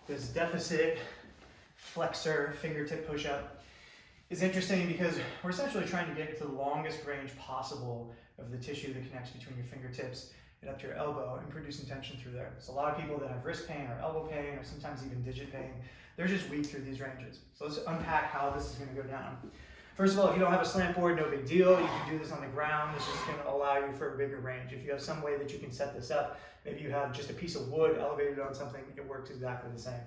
This deficit flexor fingertip push-up is interesting because we're essentially trying to get to the longest range possible of the tissue that connects between your fingertips and up to your elbow and producing tension through there. So a lot of people that have wrist pain or elbow pain or sometimes even digit pain, they're just weak through these ranges. So let's unpack how this is going to go down. First of all, if you don't have a slant board, no big deal. You can do this on the ground. This is going to allow you for a bigger range. If you have some way that you can set this up, maybe you have just a piece of wood elevated on something, it works exactly the same.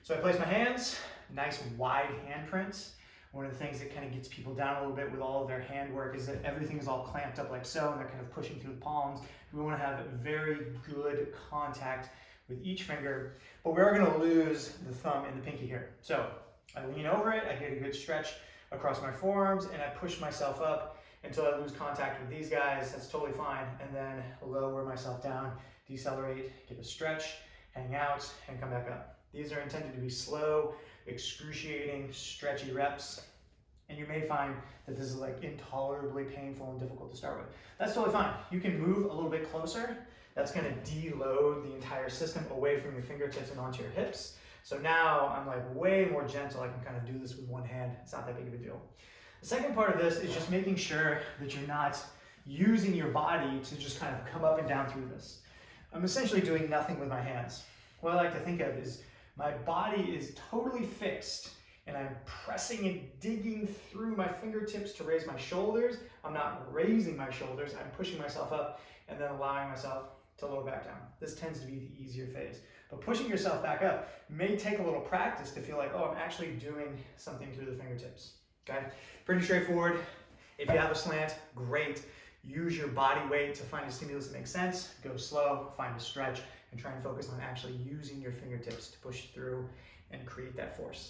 So I place my hands, nice wide handprints. One of the things that kind of gets people down a little bit with all of their hand work is that everything is all clamped up like so, and they're kind of pushing through the palms. We want to have very good contact with each finger, but we are going to lose the thumb and the pinky here. So I lean over it, I get a good stretch across my forearms, and I push myself up until I lose contact with these guys. That's totally fine. And then lower myself down, decelerate, get a stretch, hang out, and come back up. These are intended to be slow, excruciating, stretchy reps. And you may find that this is like intolerably painful and difficult to start with. That's totally fine. You can move a little bit closer. That's going to deload the entire system away from your fingertips and onto your hips. So now I'm like way more gentle. I can kind of do this with one hand. It's not that big of a deal. The second part of this is just making sure that you're not using your body to just kind of come up and down through this. I'm essentially doing nothing with my hands. What I like to think of is my body is totally fixed and I'm pressing and digging through my fingertips to raise my shoulders. I'm not raising my shoulders. I'm pushing myself up and then allowing myself to lower back down. This tends to be the easier phase. But pushing yourself back up may take a little practice to feel like, oh, I'm actually doing something through the fingertips. Okay? Pretty straightforward. If you have a slant, great. Use your body weight to find a stimulus that makes sense. Go slow, find a stretch, and try and focus on actually using your fingertips to push through and create that force.